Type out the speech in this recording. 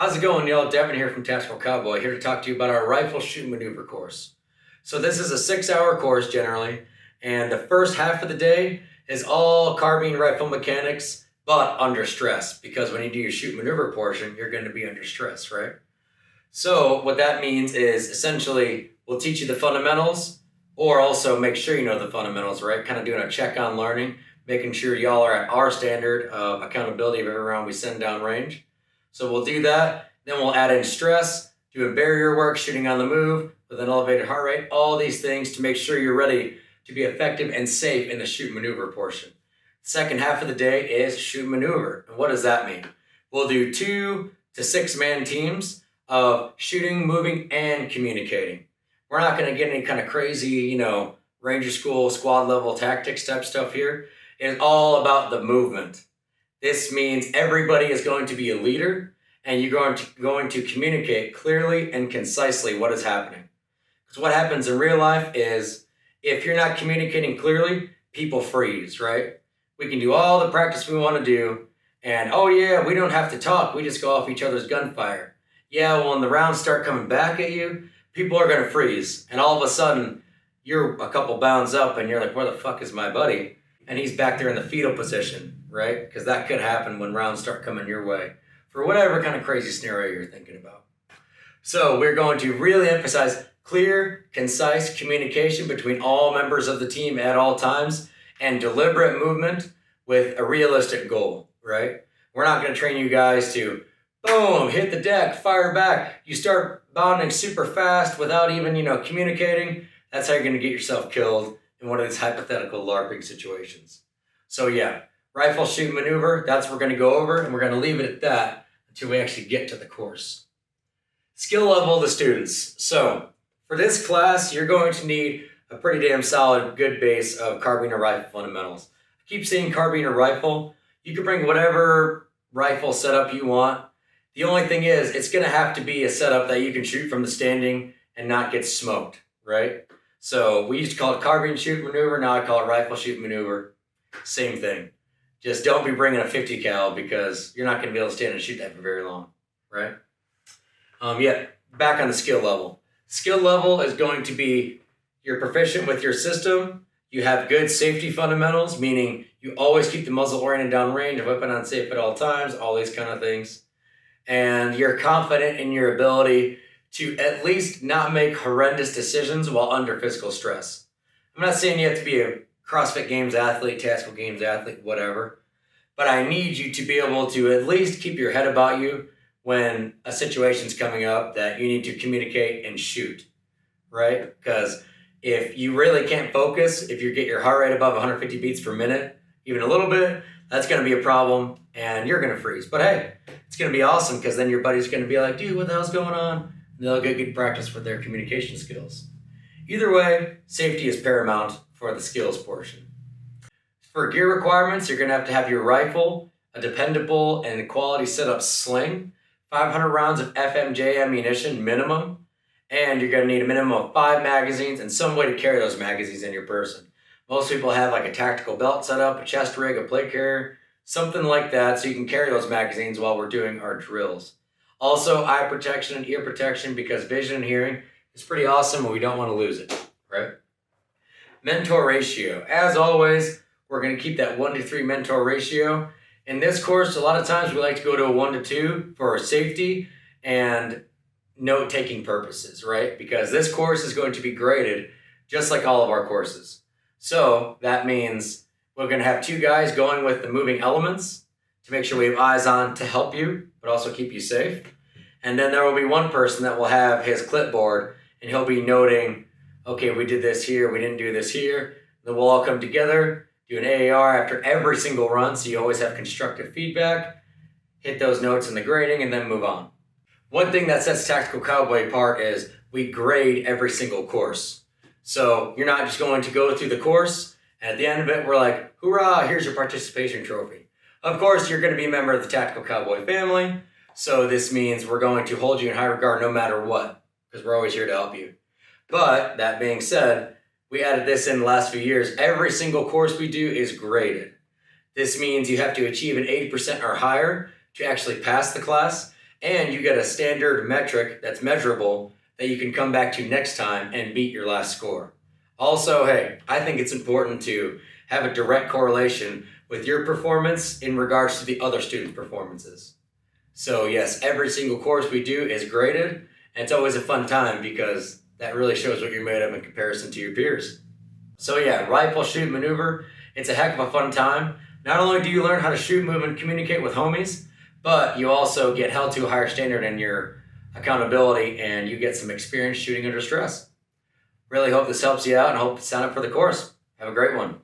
How's it going, y'all? Devin here from Tactical Cowboy, here to talk to you about our rifle shoot maneuver course. So this is a 6-hour course generally, and the first half of the day is all carbine rifle mechanics, but under stress, because when you do your shoot maneuver portion, you're going to be under stress, right? So what that means is essentially we'll teach you the fundamentals, or also make sure you know the fundamentals, right? Kind of doing a check on learning, making sure y'all are at our standard of accountability of every round we send down range. So we'll do that, then we'll add in stress, doing barrier work, shooting on the move with an elevated heart rate, all these things to make sure you're ready to be effective and safe in the shoot maneuver portion. Second half of the day is shoot maneuver. And what does that mean? We'll do 2 to 6 man teams of shooting, moving, and communicating. We're not going to get any kind of crazy, Ranger School squad level tactics type stuff here. It's all about the movement. This means everybody is going to be a leader, and you're going to communicate clearly and concisely what is happening. Because what happens in real life is if you're not communicating clearly, people freeze, right? We can do all the practice we want to do, and oh yeah, we don't have to talk. We just go off each other's gunfire. Yeah, well, when the rounds start coming back at you, people are going to freeze, and all of a sudden, you're a couple bounds up, and you're like, where the fuck is my buddy? And he's back there in the fetal position, right? Because that could happen when rounds start coming your way for whatever kind of crazy scenario you're thinking about. So we're going to really emphasize clear, concise communication between all members of the team at all times and deliberate movement with a realistic goal, right? We're not going to train you guys to, boom, hit the deck, fire back. You start bounding super fast without even, communicating. That's how you're going to get yourself killed in one of these hypothetical LARPing situations. So yeah, rifle shoot maneuver, that's what we're going to go over, and we're going to leave it at that until we actually get to the course. Skill level of the students. So for this class, you're going to need a pretty damn solid, good base of carbine or rifle fundamentals. I keep saying carbine or rifle. You can bring whatever rifle setup you want. The only thing is, it's going to have to be a setup that you can shoot from the standing and not get smoked, right? So we used to call it carbine shoot maneuver. Now I call it rifle shoot maneuver. Same thing. Just don't be bringing a 50 cal because you're not going to be able to stand and shoot that for very long, right? Back on the skill level. Skill level is going to be you're proficient with your system. You have good safety fundamentals, meaning you always keep the muzzle oriented downrange, weapon unsafe at all times, all these kind of things. And you're confident in your ability to at least not make horrendous decisions while under physical stress. I'm not saying you have to be a CrossFit Games athlete, Tactical Games athlete, whatever, but I need you to be able to at least keep your head about you when a situation's coming up that you need to communicate and shoot, right? Because if you really can't focus, if you get your heart rate above 150 beats per minute, even a little bit, that's going to be a problem and you're going to freeze. But hey, it's going to be awesome because then your buddy's going to be like, dude, what the hell's going on? And they'll get good practice with their communication skills. Either way, safety is paramount for the skills portion. For gear requirements, you're going to have your rifle, a dependable and quality setup sling, 500 rounds of FMJ ammunition minimum, and you're going to need a minimum of 5 magazines and some way to carry those magazines in your person. Most people have like a tactical belt set up, a chest rig, a plate carrier, something like that, so you can carry those magazines while we're doing our drills. Also, eye protection and ear protection because vision and hearing is pretty awesome and we don't want to lose it, right? Mentor ratio. As always, we're going to keep that 1-to-3 mentor ratio. In this course, a lot of times we like to go to a 1-to-2 for safety and note-taking purposes, right? Because this course is going to be graded just like all of our courses. So that means we're going to have 2 guys going with the moving elements to make sure we have eyes on to help you, but also keep you safe. And then there will be one person that will have his clipboard and he'll be noting, okay, we did this here, we didn't do this here. Then we'll all come together, do an AAR after every single run so you always have constructive feedback, hit those notes in the grading, and then move on. One thing that sets Tactical Cowboy apart is we grade every single course. So you're not just going to go through the course, and at the end of it, we're like, hoorah, here's your participation trophy. Of course, you're going to be a member of the Tactical Cowboy family, so this means we're going to hold you in high regard no matter what, because we're always here to help you. But that being said, we added this in the last few years. Every single course we do is graded. This means you have to achieve an 80% or higher to actually pass the class, and you get a standard metric that's measurable that you can come back to next time and beat your last score. Also, hey, I think it's important to have a direct correlation with your performance in regards to the other students' performances. So yes, every single course we do is graded, and it's always a fun time because that really shows what you're made of in comparison to your peers. So yeah, rifle shoot maneuver, it's a heck of a fun time. Not only do you learn how to shoot, move, and communicate with homies, but you also get held to a higher standard in your accountability, and you get some experience shooting under stress. Really hope this helps you out, and hope you sign up for the course. Have a great one.